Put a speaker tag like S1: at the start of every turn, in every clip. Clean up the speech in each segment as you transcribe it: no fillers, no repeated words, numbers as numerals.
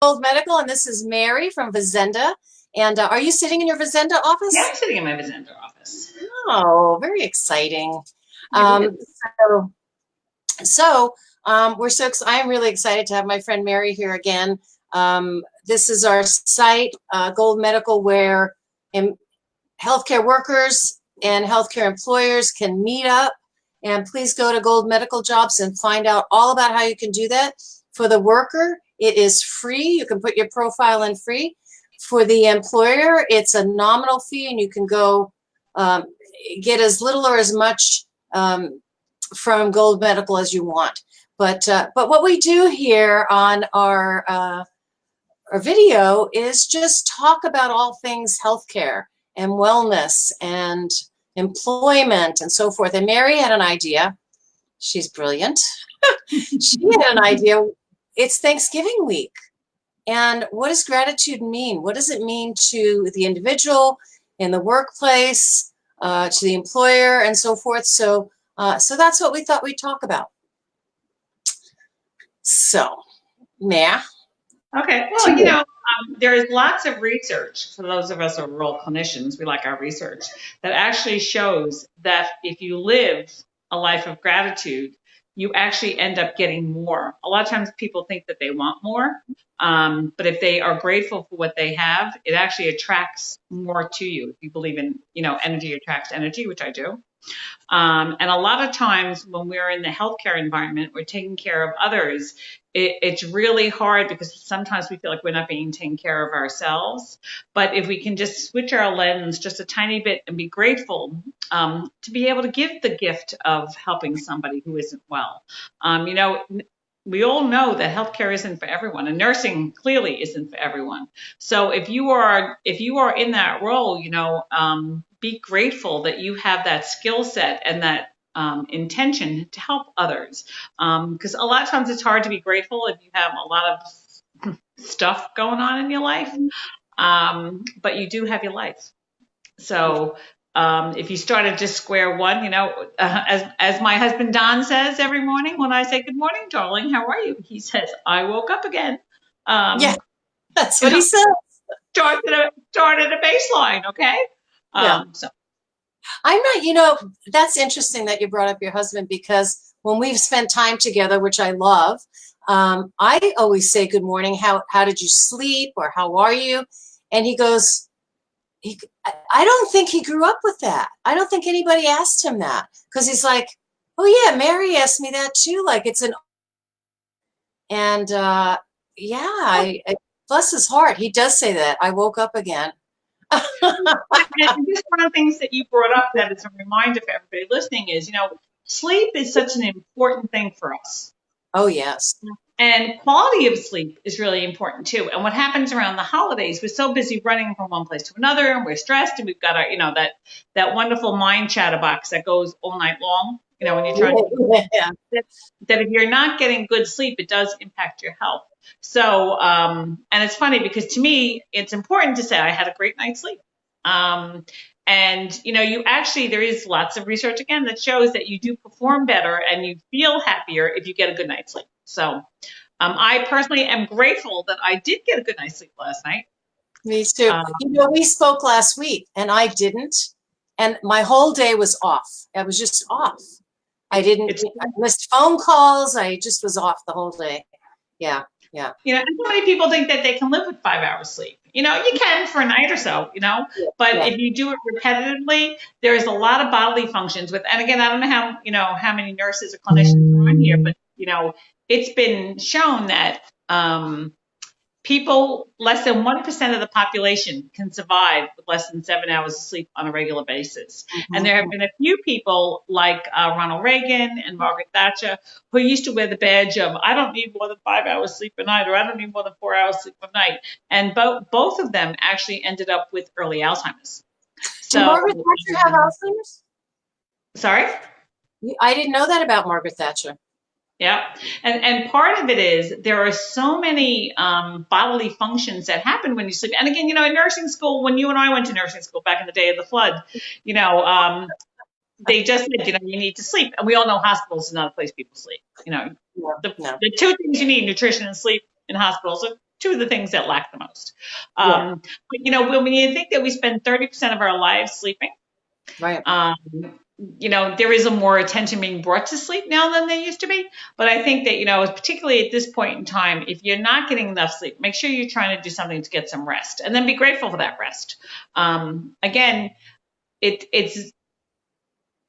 S1: Old Medical, and this is Mary from Vizenda. And are you sitting in your Vizenda
S2: Yeah,
S1: office?
S2: I'm sitting in my visitor office.
S1: Oh, very exciting.
S2: It is.
S1: Um, so, I am really excited to have my friend Mary here again. This is our site, Gold Medical, where healthcare workers and healthcare employers can meet up. And please go to Gold Medical Jobs and find out all about how you can do that. For the worker, it is free. You can put your profile in free. For the employer, it's a nominal fee, and you can go um, get as little or as much from Gold Medical as you want. But what we do here on our video is just talk about all things healthcare and wellness and employment and so forth. And Mary had an idea. She's brilliant. She had an idea. It's Thanksgiving week. And what does gratitude mean? What does it mean to the individual in the workplace, to the employer, and so forth? So that's what we thought we'd talk about. So, Maya.
S2: Okay. Well, there is lots of research for those of us who are rural clinicians. We like our research that actually shows that if you live a life of gratitude, you actually end up getting more. A lot of times people think that they want more, but if they are grateful for what they have, it actually attracts more to you. If you believe in, energy attracts energy, which I do. And a lot of times when we're in the healthcare environment, we're taking care of others. It's really hard because sometimes we feel like we're not being taken care of ourselves. But if we can just switch our lens just a tiny bit and be grateful to be able to give the gift of helping somebody who isn't well. We all know that healthcare isn't for everyone, and nursing clearly isn't for everyone. So if you are in that role, be grateful that you have that skill set and that intention to help others. Because a lot of times it's hard to be grateful if you have a lot of stuff going on in your life, but you do have your life. So if you start at just square one, as my husband Don says every morning when I say, "Good morning, darling, how are you?" He says, "I woke up again."
S1: Yeah,
S2: Um,
S1: that's
S2: you
S1: what
S2: know,
S1: he said.
S2: start at a baseline, okay?
S1: Yeah.
S2: So
S1: I'm not, that's interesting that you brought up your husband, because when we've spent time together, which I love, I always say good morning. How did you sleep, or how are you? And he goes, I don't think he grew up with that. I don't think anybody asked him that, because he's like, oh yeah, Mary asked me that too. Like it's an, and yeah, bless his heart, he does say that. I woke up again.
S2: and just one of the things that you brought up that is a reminder for everybody listening is, sleep is such an important thing for us.
S1: Oh yes.
S2: And quality of sleep is really important too. And what happens around the holidays, we're so busy running from one place to another, and we're stressed, and we've got our, that wonderful mind chatterbox that goes all night long. When you're trying to
S1: Yeah.
S2: that if you're not getting good sleep, it does impact your health. So, and it's funny because to me, it's important to say I had a great night's sleep. And you actually, there is lots of research again that shows that you do perform better and you feel happier if you get a good night's sleep. So, I personally am grateful that I did get a good night's sleep last night.
S1: Me too. We spoke last week and I didn't. And my whole day was off. I was just off. I missed phone calls. I just was off the whole day. Yeah. Yeah.
S2: And so many people think that they can live with 5 hours sleep. You can for a night or so, but
S1: Yeah.
S2: if you do it repetitively, there's a lot of bodily functions with, and again, I don't know how many nurses or clinicians are on here, but, it's been shown that, people, less than 1% of the population can survive with less than 7 hours of sleep on a regular basis.
S1: Mm-hmm.
S2: And there have been a few people like Ronald Reagan and Margaret Thatcher who used to wear the badge of, I don't need more than 5 hours sleep a night, or I don't need more than 4 hours sleep a night. And both of them actually ended up with early Alzheimer's.
S1: Did Margaret Thatcher have Alzheimer's?
S2: Sorry?
S1: I didn't know that about Margaret Thatcher.
S2: Yeah. And part of it is there are so many bodily functions that happen when you sleep. And again, in nursing school, when you and I went to nursing school back in the day of the flood, they just said, you need to sleep. And we all know hospitals is not a place people sleep. The two things you need, nutrition and sleep in hospitals, are two of the things that lack the most.
S1: Yeah.
S2: But you know, when you think that we spend 30% of our lives sleeping,
S1: Right.
S2: um, you know, there is a more attention being brought to sleep now than there used to be. But I think that, you know, particularly at this point in time, if you're not getting enough sleep, make sure you're trying to do something to get some rest, and then be grateful for that rest. Again, it's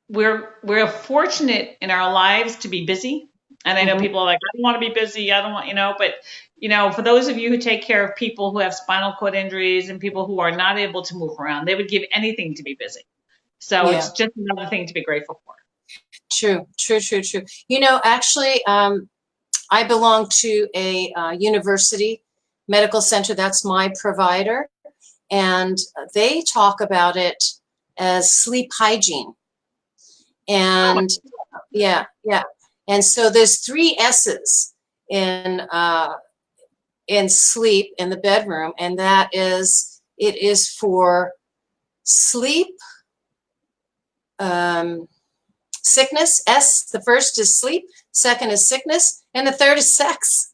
S2: we're fortunate in our lives to be busy. And I know
S1: Hmm.
S2: people are like, I don't want to be busy. I don't want, you know, but you know, for those of you who take care of people who have spinal cord injuries and people who are not able to move around, they would give anything to be busy. So
S1: Yeah.
S2: it's just another thing to be grateful for.
S1: True. True. True. True. You know, actually, I belong to a university medical center. That's my provider, and they talk about it as sleep hygiene.
S2: Oh,
S1: And yeah, yeah. And so there's three S's in sleep in the bedroom, and that is it is for sleep, um, sickness. S, the first is sleep, second is sickness, and the third is sex.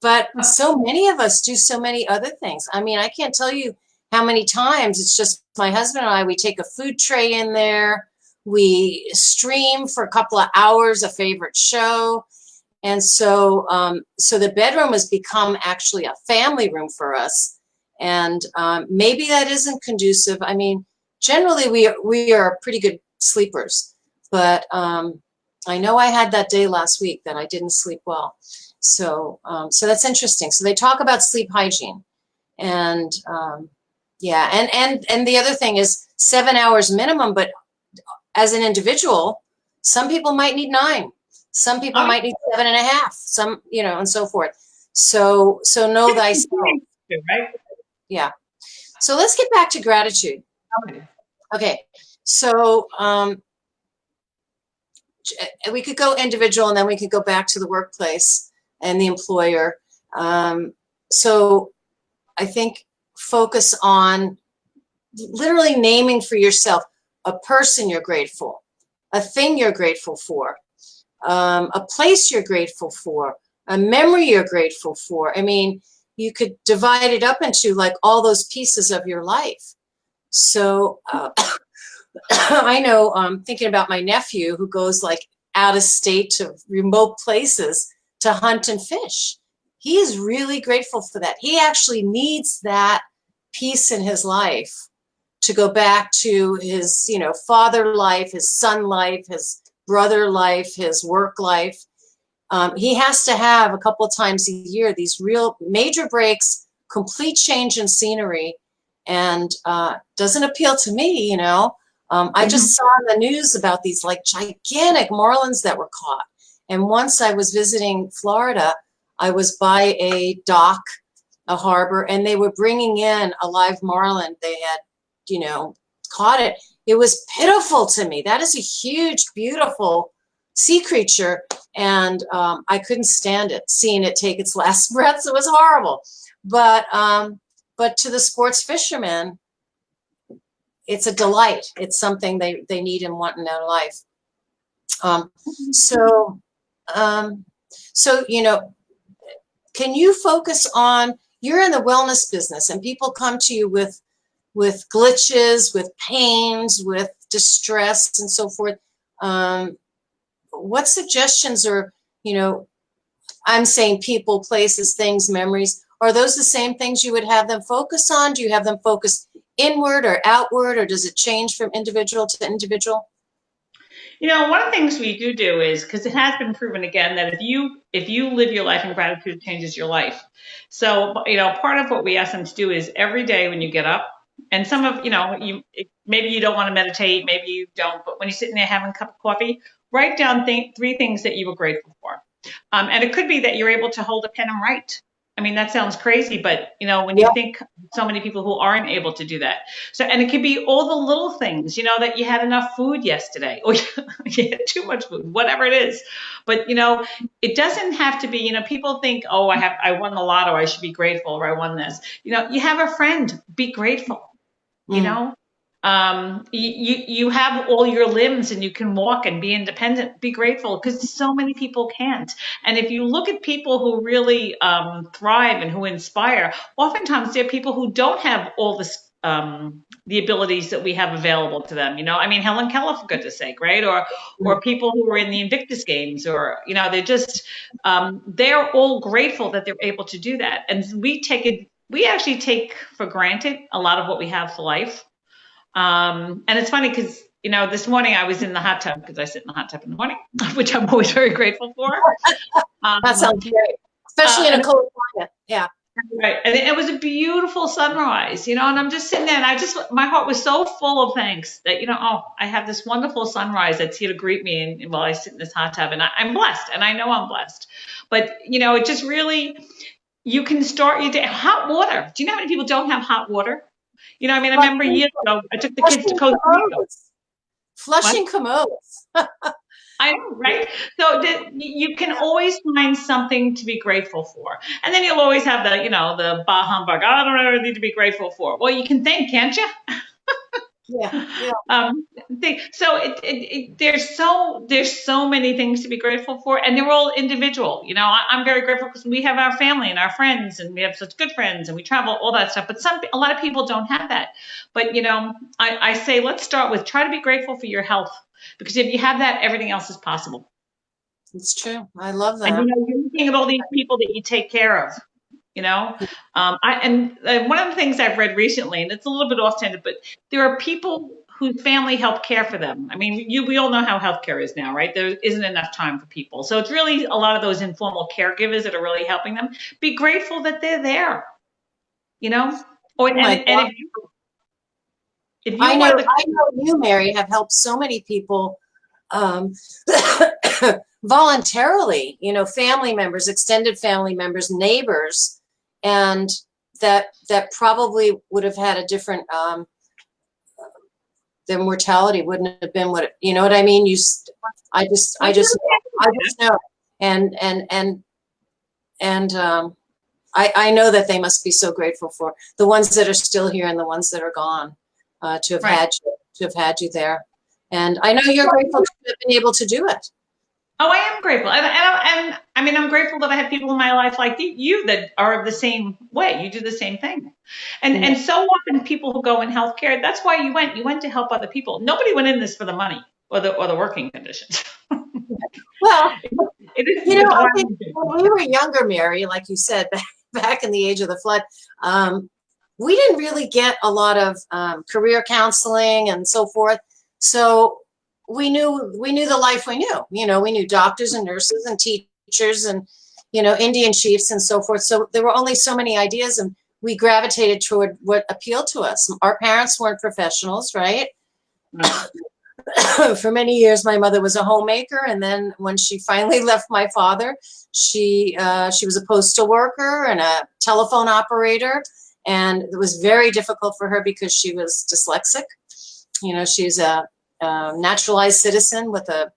S1: But so many of us do so many other things. I mean, I can't tell you how many times it's just my husband and I, we take a food tray in there, we stream for a couple of hours a favorite show. And so, so the bedroom has become actually a family room for us. And maybe that isn't conducive. I mean, generally we are pretty good sleepers, but I know I had that day last week that I didn't sleep well. So, so that's interesting. So they talk about sleep hygiene, and yeah, and the other thing is 7 hours minimum. But as an individual, some people might need 9. Some people
S2: oh,
S1: might need 7.5. Some, you know, and so forth. So know thyself.
S2: right?
S1: Yeah. So let's get back to gratitude. Okay. So we could go individual, and then we could go back to the workplace and the employer. So I think focus on literally naming for yourself a person you're grateful, a thing you're grateful for, a place you're grateful for, a memory you're grateful for. I mean, you could divide it up into like all those pieces of your life. So I know, thinking about my nephew who goes like out of state to remote places to hunt and fish. He is really grateful for that. He actually needs that piece in his life to go back to his, you know, father life, his son life, his brother life, his work life. He has to have a couple of times a year these real major breaks, complete change in scenery, and doesn't appeal to me, you know. I
S2: Mhm.
S1: just saw in the news about these like gigantic marlins that were caught. And once I was visiting Florida, I was by a dock, a harbor, and they were bringing in a live marlin. They had, you know, caught it. It was pitiful to me. That is a huge, beautiful sea creature, and I couldn't stand it, seeing it take its last breaths. It was horrible. But to the sports fishermen, it's a delight. It's something they need and want in their life. Um, so, um, so you know, can you focus on, you're in the wellness business, and people come to you with glitches, with pains, with distress, and so forth. What suggestions are, you know, I'm saying people, places, things, memories. Are those the same things you would have them focus on? Do you have them focus inward or outward, or does it change from individual to individual?
S2: You know, one of the things we do is because it has been proven again that if you live your life in gratitude, it changes your life. So you know, part of what we ask them to do is every day when you get up, and some of you know, maybe you don't want to meditate, maybe you don't, but when you're sitting there having a cup of coffee, write down three things that you were grateful for. And it could be that you're able to hold a pen and write. I mean, that sounds crazy, but you know, when you
S1: Yeah.
S2: think so many people who aren't able to do that. So, and it could be all the little things, you know, that you had enough food yesterday or you had too much food, whatever it is. But, you know, it doesn't have to be, you know, people think, oh, I won the lotto. I should be grateful or I won this. You know, you have a friend, be grateful, you
S1: Mm,
S2: know? You have all your limbs and you can walk and be independent. Be grateful because so many people can't. And if you look at people who really thrive and who inspire, oftentimes they're people who don't have all this. The abilities that we have available to them, I mean, Helen Keller, for goodness sake, right? Or people who are in the Invictus Games, or they're just they're all grateful that they're able to do that, and we actually take for granted a lot of what we have for life. And it's funny because, this morning I was in the hot tub because I sit in the hot tub in the morning, which I'm always very grateful for.
S1: That sounds great, especially in a cold climate. Yeah.
S2: Right. And it was a beautiful sunrise, and I'm just sitting there and my heart was so full of thanks that, oh, I have this wonderful sunrise that's here to greet me and while I sit in this hot tub, and I'm blessed, and I know I'm blessed. But, it just really, you can start your day. Hot water. Do you know how many people don't have hot water? I mean, I remember years ago, I took the kids to Costa Rica.
S1: Flushing commodes.
S2: I know, right? So you can always find something to be grateful for. And then you'll always have the bah humbug. I don't really need to be grateful for. Well, you can think, can't you?
S1: Yeah.
S2: So there's so many things to be grateful for, and they're all individual. I'm very grateful because we have our family and our friends, and we have such good friends, and we travel, all that stuff. But a lot of people don't have that. But I say let's start with try to be grateful for your health, because if you have that, everything else is possible.
S1: It's true. I love that.
S2: And you're looking at all these people that you take care of. And one of the things I've read recently, and it's a little bit off-tangent, but there are people whose family help care for them. I mean, we all know how healthcare is now, right? There isn't enough time for people. So it's really a lot of those informal caregivers that are really helping them. Be grateful that they're there,
S1: I know you, Mary, have helped so many people voluntarily, family members, extended family members, neighbors, and that probably would have had a different their mortality wouldn't have been what you know what I mean. I just know, and I know that they must be so grateful for the ones that are still here and the ones that are gone, to have had you there. And I know you're grateful to have been able to do it.
S2: Oh, I am grateful. And I mean, I'm grateful that I have people in my life like you that are the same way. You do the same thing. And so often people who go in healthcare, that's why you went to help other people. Nobody went in this for the money or the working conditions.
S1: Well, I think when we were younger, Mary, like you said, back in the age of the flood, we didn't really get a lot of career counseling and so forth. So we knew the life we knew. We knew doctors and nurses and teachers and, Indian chiefs and so forth. So there were only so many ideas, and we gravitated toward what appealed to us. Our parents weren't professionals, right? For many years, my mother was a homemaker, and then when she finally left my father, she was a postal worker and a telephone operator, and it was very difficult for her because she was dyslexic. She's a naturalized citizen with a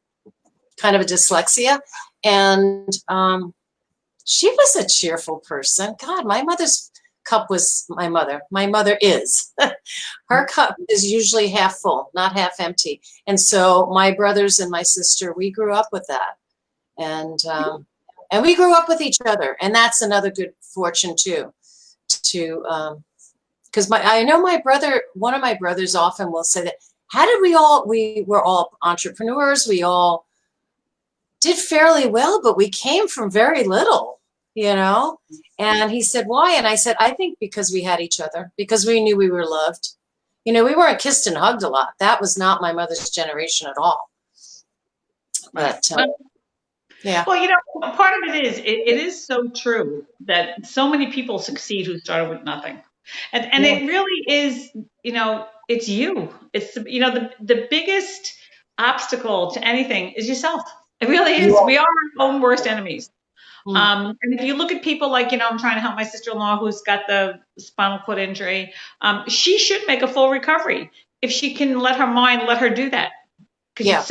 S1: kind of a dyslexia, and she was a cheerful person. God, my mother's cup was my mother is her cup is usually half full, not half empty. And so my brothers and my sister, we grew up with that, and we grew up with each other, and that's another good fortune too, because I know one of my brothers often will say that, how did we were all entrepreneurs, we all did fairly well, but we came from very little, and he said, why? And I said, I think because we had each other, because we knew we were loved. We weren't kissed and hugged a lot. That was not my mother's generation at all. But yeah.
S2: Well, part of it is so true that so many people succeed who started with nothing. And it really is, it's you. It's, the biggest obstacle to anything is yourself. It really is. Yeah. We are our own worst enemies. And if you look at people like, I'm trying to help my sister-in-law who's got the spinal cord injury. She should make a full recovery if she can let her do that. Because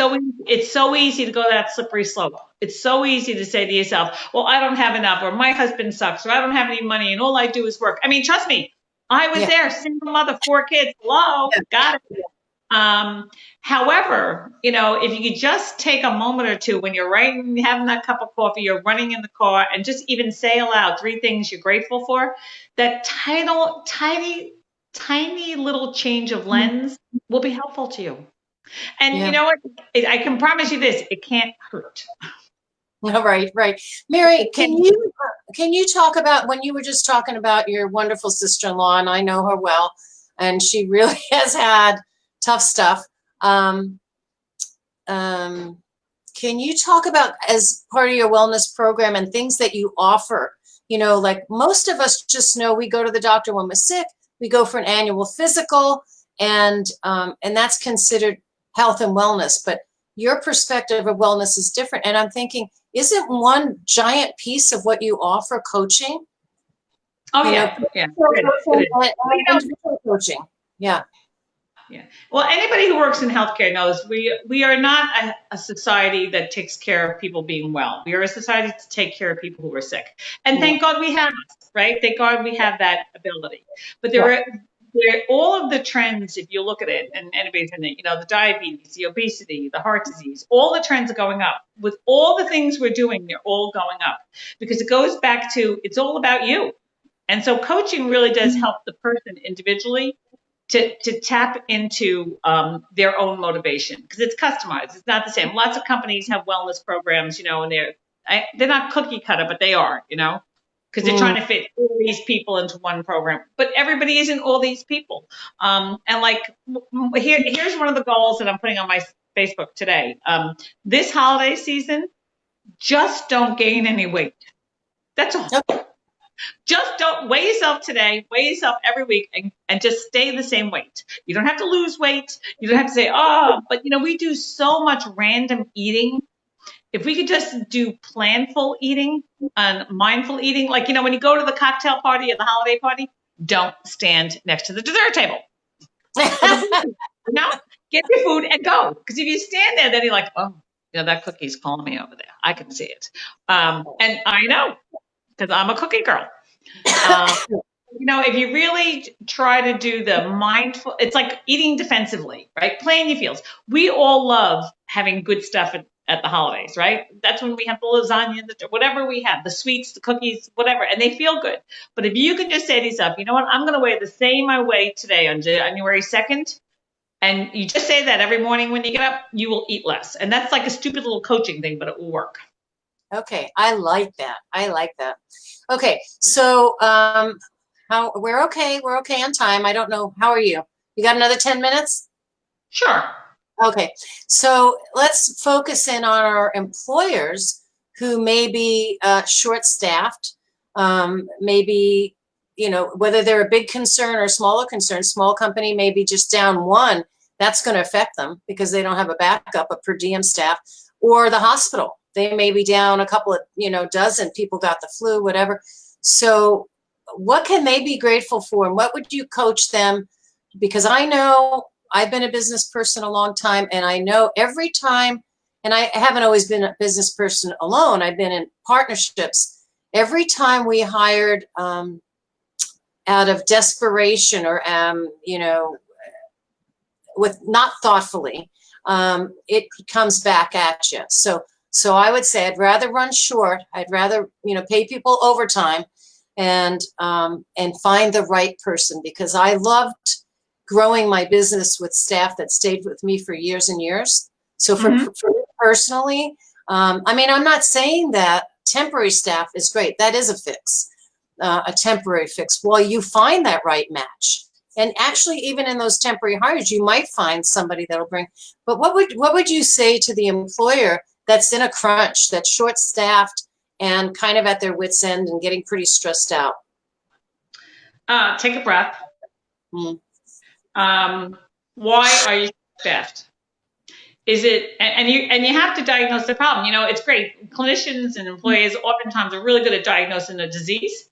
S2: it's so easy to go that slippery slope. It's so easy to say to yourself, well, I don't have enough, or my husband sucks, or I don't have any money, and all I do is work. I mean, trust me, I was
S1: Yeah.
S2: there, single mother, 4 kids. Hello,
S1: Yeah.
S2: got it. However, if you could just take a moment or two when you're writing, having that cup of coffee, you're running in the car, and just even say aloud 3 things you're grateful for, that tiny little change of lens will be helpful to you. And you
S1: Yeah.
S2: know what? I can promise you this: it can't hurt.
S1: All right, right.
S2: It
S1: Mary,
S2: can't.
S1: can you talk about when you were just talking about your wonderful sister-in-law, and I know her well, and she really has had tough stuff. Um, um, can you talk about as part of your wellness program and things that you offer? Like most of us just know we go to the doctor when we're sick, we go for an annual physical, and that's considered health and wellness. But your perspective of wellness is different. And I'm thinking, isn't one giant piece of what you offer coaching?
S2: Oh
S1: You know,
S2: yeah, yeah. It
S1: coaching
S2: is. Well,
S1: and individual coaching. Yeah.
S2: yeah. Well, anybody who works in healthcare knows we are not a society that takes care of people being well. We are a society to take care of people who are sick. And
S1: Yeah.
S2: thank God we have, right? Thank God we have that ability. But
S1: Yeah.
S2: all of the trends, if you look at it, and anybody's in it, the diabetes, the obesity, the heart disease, all the trends are going up. With all the things we're doing, they're all going up because it goes back to it's all about you. And so coaching really does help the person individually to tap into their own motivation because it's customized. It's not the same. Lots of companies have wellness programs, and they're not cookie cutter, but they are, because they're
S1: Mm.
S2: trying to fit all these people into one program. But everybody isn't all these people. And like here's one of the goals that I'm putting on my Facebook today. This holiday season, just don't gain any weight. That's all.
S1: Okay.
S2: Just don't weigh yourself today, weigh yourself every week, and just stay the same weight. You don't have to lose weight. You don't have to say, oh, but we do so much random eating. If we could just do planful eating and mindful eating, like, when you go to the cocktail party or the holiday party, don't stand next to the dessert table or the food. Get your food and go. Because if you stand there, then you're like, oh, that cookie's calling me over there. I can see it. And I know because I'm a cookie girl. Um, if you really try to do the mindful, it's like eating defensively, right? Playing your fields. We all love having good stuff at the holidays, right? That's when we have the lasagna, whatever we have, the sweets, the cookies, whatever, and they feel good. But if you can just say to yourself, you know what, I'm going to weigh the same I weigh today on January 2nd, and you just say that every morning when you get up, you will eat less. And that's like a stupid little coaching thing, but it will work.
S1: Okay, I like that. I like that. Okay, so we're okay. We're okay on time. I don't know. How are you? You got another 10 minutes?
S2: Sure.
S1: Okay, so let's focus in on our employers who may be short-staffed, maybe, whether they're a big concern or a smaller concern. Small company may be just down one. That's going to affect them because they don't have a backup, a per diem staff, or the hospital. They may be down a couple of, dozen people got the flu, whatever. So what can they be grateful for, and what would you coach them? Because I know I've been a business person a long time, and I know every time, and I haven't always been a business person alone, I've been in partnerships. Every time we hired out of desperation or, with not thoughtfully, it comes back at you. So I would say I'd rather run short. I'd rather, pay people overtime and find the right person, because I loved growing my business with staff that stayed with me for years and years. So for me personally, I'm not saying that temporary staff is great. That is a fix, a temporary fix, while you find that right match. And actually, even in those temporary hires, you might find somebody that'll bring. But what would you say to the employer that's in a crunch, that's short-staffed and kind of at their wits' end and getting pretty stressed out?
S2: Take a breath.
S1: Mm.
S2: Why are you staffed? Is it, and you have to diagnose the problem. It's great. Clinicians and employees oftentimes are really good at diagnosing a disease.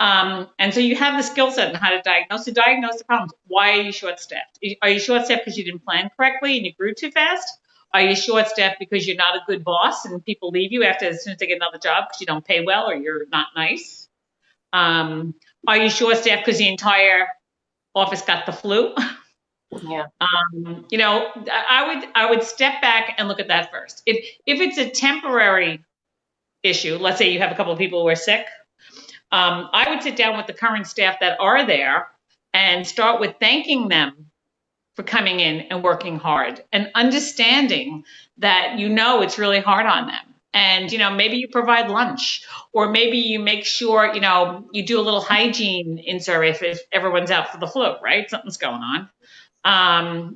S2: And so you have the skill set on how to diagnose the problems. Why are you short-staffed? Are you short-staffed because you didn't plan correctly and you grew too fast? Are you short-staffed because you're not a good boss and people leave you as soon as they get another job because you don't pay well or you're not nice? Are you short staffed because the entire office got the flu?
S1: Yeah.
S2: I would step back and look at that first. If it's a temporary issue, let's say you have a couple of people who are sick, I would sit down with the current staff that are there and start with thanking them for coming in and working hard and understanding that it's really hard on them. And maybe you provide lunch, or maybe you make sure you do a little hygiene in service if everyone's out for the flu, right? Something's going on.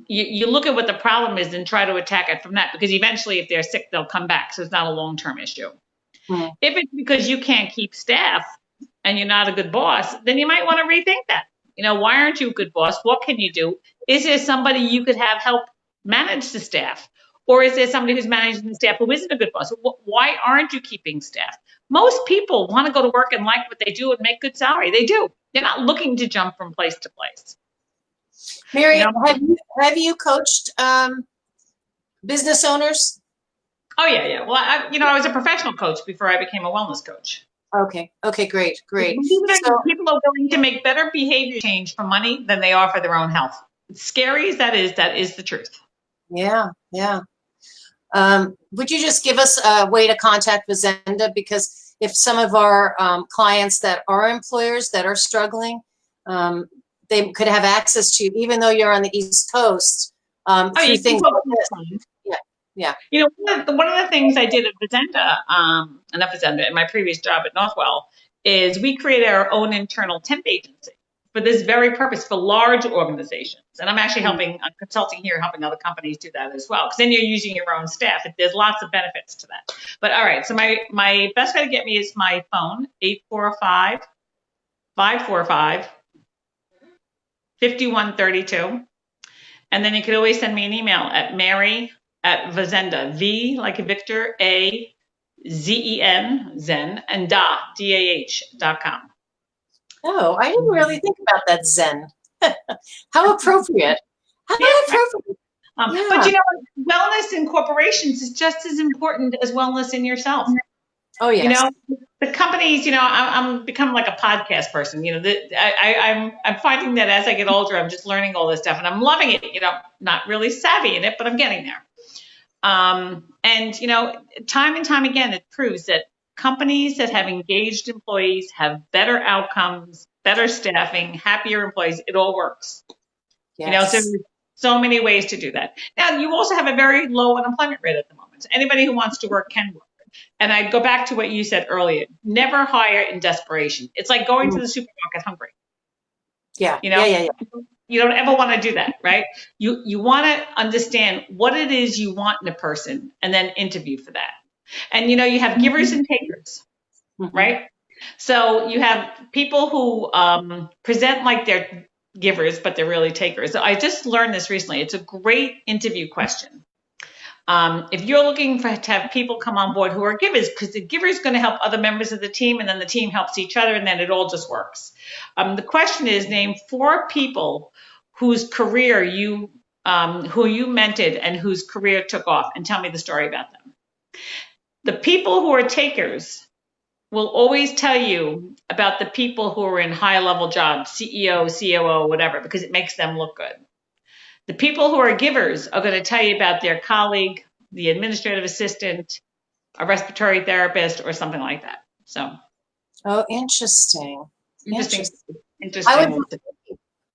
S2: You look at what the problem is and try to attack it from that, because eventually if they're sick, they'll come back. So it's not a long-term issue.
S1: Mm.
S2: If it's because you can't keep staff and you're not a good boss, then you might want to rethink that. Why aren't you a good boss? What can you do? Is there somebody you could have help manage the staff? Or is there somebody who's managing the staff who isn't a good boss? Why aren't you keeping staff? Most people want to go to work and like what they do and make good salary. They do. They're not looking to jump from place to place.
S1: Mary, have you coached business owners?
S2: Oh, yeah. Well, I was a professional coach before I became a wellness coach.
S1: Okay, great.
S2: People are willing to make better behavior change for money than they are for their own health. As scary as that is the truth.
S1: Yeah. Would you just give us a way to contact Vizenda? Because if some of our clients that are employers that are struggling, they could have access to you, even though you're on the East Coast, through things like this. Yeah.
S2: One of the things I did at Vizenda, in my previous job at Northwell, is we created our own internal temp agency for this very purpose, for large organizations. And I'm actually I'm consulting here, helping other companies do that as well, because then you're using your own staff. There's lots of benefits to that. But all right, so my best way to get me is my phone, 845-545-5132. And then you could always send me an email at Mary@Vizenda, V like a Victor, A-Z-E-N, Zen, and DAH.com.
S1: Oh, I didn't really think about that, Zen. How appropriate. How appropriate.
S2: But wellness in corporations is just as important as wellness in yourself.
S1: Oh, yes.
S2: The companies, I'm becoming like a podcast person. I'm finding that as I get older, I'm just learning all this stuff and I'm loving it. Not really savvy in it, but I'm getting there. And time and time again, it proves that companies that have engaged employees have better outcomes, better staffing, happier employees. It all works.
S1: Yes.
S2: So there's so many ways to do that. Now, you also have a very low unemployment rate at the moment. So anybody who wants to work can work. And I go back to what you said earlier. Never hire in desperation. It's like going to the supermarket hungry.
S1: Yeah.
S2: You don't ever want to do that, right? You want to understand what it is you want in a person and then interview for that. And you have givers and takers, right? So you have people who present like they're givers, but they're really takers. So I just learned this recently. It's a great interview question. If you're looking to have people come on board who are givers, because the giver is going to help other members of the team, and then the team helps each other, and then it all just works. The question is, name 4 people whose career who you mentored and whose career took off, and tell me the story about them. The people who are takers will always tell you about the people who are in high-level jobs, CEO, COO, whatever, because it makes them look good. The people who are givers are going to tell you about their colleague, the administrative assistant, a respiratory therapist, or something like that. So.
S1: Oh, interesting.
S2: Interesting.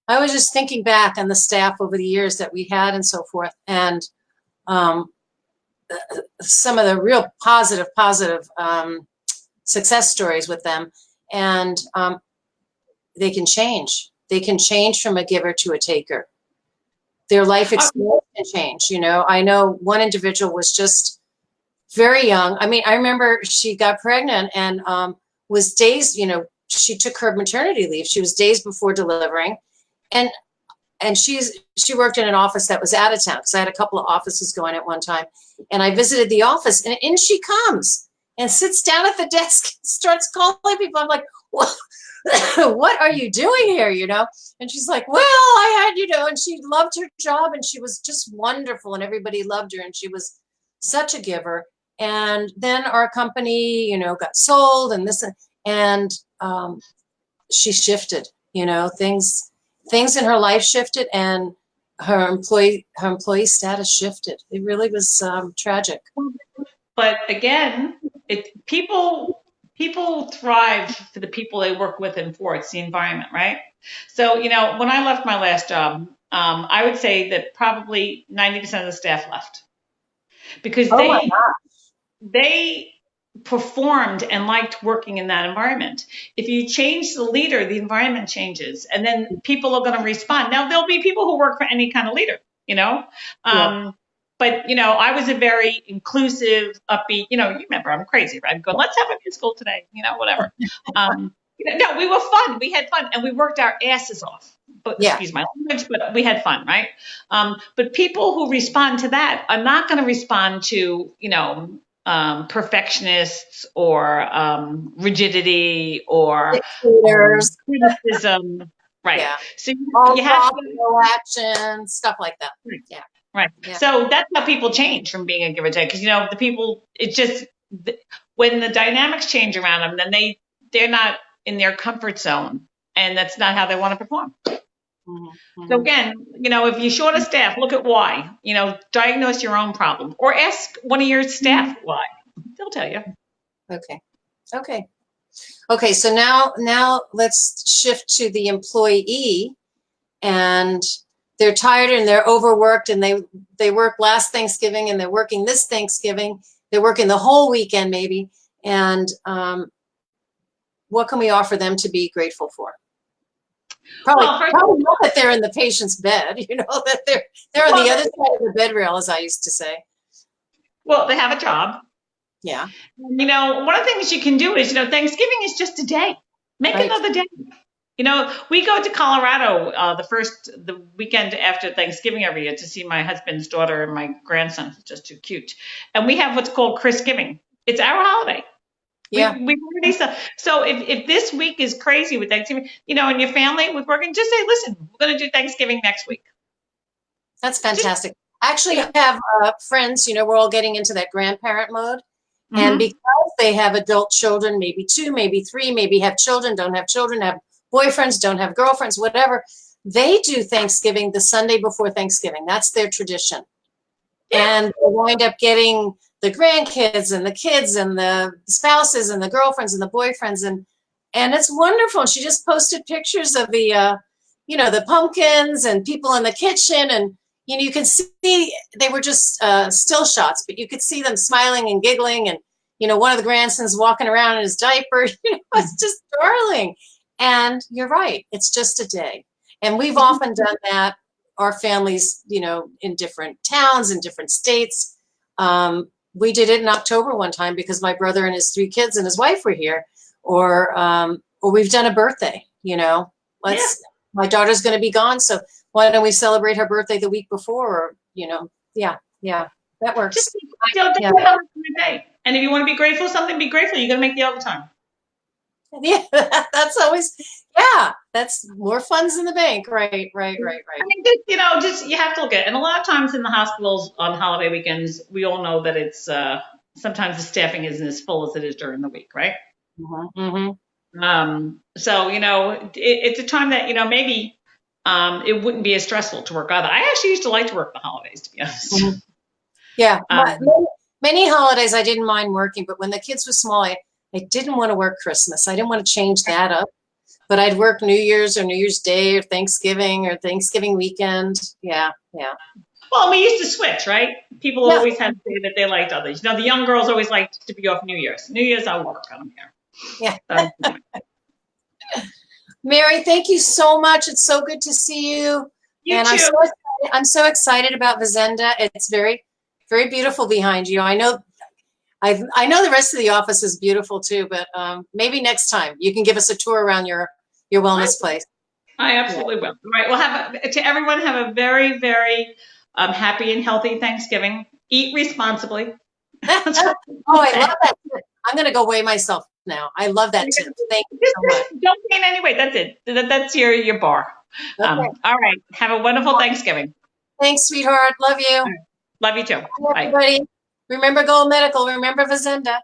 S1: I was just thinking back on the staff over the years that we had and so forth, and some of the real positive success stories with them, and they can change. They can change from a giver to a taker. Their life experience can change. I know one individual was just very young. I mean, I remember she got pregnant and was days, she took her maternity leave. She was days before delivering. And she worked in an office that was out of town, because I had a couple of offices going at one time. And I visited the office, and in she comes and sits down at the desk and starts calling people. I'm like, well, what are you doing here, And she's like, well, I had, and she loved her job, and she was just wonderful, and everybody loved her, and she was such a giver. And then our company, got sold, and this, and she shifted, things in her life shifted, and her employee status shifted. It really was tragic.
S2: But again, people thrive for the people they work with and for. It's the environment, right? So, when I left my last job, I would say that probably 90% of the staff left because
S1: Oh my
S2: they performed and liked working in that environment. If you change the leader, the environment changes, and then people are going to respond. Now, there'll be people who work for any kind of leader, you know.
S1: God.
S2: But I was a very inclusive, upbeat. You remember I'm crazy, right? I'm going, let's have a musical today, whatever. No, we were fun. We had fun, and we worked our asses off. But
S1: Yeah.
S2: excuse my language, but we had fun, right? But people who respond to that are not going to respond to, perfectionists or rigidity or
S1: Dictators.
S2: criticism, right?
S1: Yeah.
S2: So
S1: All
S2: you have
S1: talk,
S2: to,
S1: no action, stuff like that. Yeah.
S2: right.
S1: Yeah.
S2: So that's how people change from being a give or take, because the people, it's just when the dynamics change around them, then they're not in their comfort zone, and that's not how they want to perform.
S1: Mm-hmm.
S2: So again, if you're short of staff, look at why. Diagnose your own problem or ask one of your staff why. They'll tell you.
S1: Okay. So now let's shift to the employee, and they're tired and they're overworked, and they work last Thanksgiving and they're working this Thanksgiving. They're working the whole weekend maybe. And what can we offer them to be grateful for? Probably not that they're in the patient's bed, that they're on the other side of the bed rail, as I used to say.
S2: Well, they have a job.
S1: Yeah.
S2: One of the things you can do is, Thanksgiving is just a day. Make another day. We go to Colorado the weekend after Thanksgiving every year to see my husband's daughter and my grandson, who's just too cute. And we have what's called Christgiving. It's our holiday.
S1: Yeah.
S2: We've already so if this week is crazy with Thanksgiving, and your family with working, just say, listen, we're going to do Thanksgiving next week.
S1: That's fantastic. I actually have friends, we're all getting into that grandparent mode. Mm-hmm. And because they have adult children, maybe 2, maybe 3, maybe have children, don't have children, have boyfriends, don't have girlfriends, whatever, they do Thanksgiving the Sunday before Thanksgiving. That's their tradition. Yeah. And they wind up getting the grandkids and the kids and the spouses and the girlfriends and the boyfriends, and it's wonderful. She just posted pictures of the the pumpkins and people in the kitchen, and you can see they were just still shots, but you could see them smiling and giggling, and one of the grandsons walking around in his diaper. It's just darling. And you're right, it's just a day, and we've often done that. Our families, in different towns, in different states. We did it in October one time because my brother and his 3 kids and his wife were here, or we've done a birthday. My daughter's going to be gone, so why don't we celebrate her birthday the week before? Or yeah, that works.
S2: Just don't have a day. And if you want to be grateful for something, be grateful. You're going to make the overtime.
S1: Yeah, that's always, that's more funds in the bank. Right. I
S2: mean, just you have to look at it. And a lot of times in the hospitals on holiday weekends, we all know that it's sometimes the staffing isn't as full as it is during the week, right?
S1: Mm-hmm.
S2: So, it's a time that, maybe it wouldn't be as stressful to work either. I actually used to like to work the holidays, to be honest.
S1: Mm-hmm. Yeah. Many holidays I didn't mind working, but when the kids were small, I didn't want to work Christmas. I didn't want to change that up, but I'd work New Year's or New Year's Day or Thanksgiving weekend. Yeah.
S2: Well, we used to switch, right? People always had to say that they liked others. The young girls always liked to be off New Year's. New Year's, I'll work. I don't care.
S1: Yeah. Mary, thank you so much. It's so good to see you.
S2: You
S1: and
S2: too.
S1: I'm so excited about Vizenda. It's very, very beautiful behind you. I know the rest of the office is beautiful too, but maybe next time you can give us a tour around your wellness place.
S2: I absolutely will. All right. Well, to everyone, have a very, very happy and healthy Thanksgiving. Eat responsibly.
S1: I love that tip. I'm going to go weigh myself now. I love that tip. Thank you so much.
S2: Don't gain any weight. That's it. That's your bar.
S1: Okay.
S2: All right. Have a wonderful Thanksgiving.
S1: Thanks, sweetheart. Love you.
S2: Love you too.
S1: Bye, everybody. Remember Gold Medical. Remember Vizenda.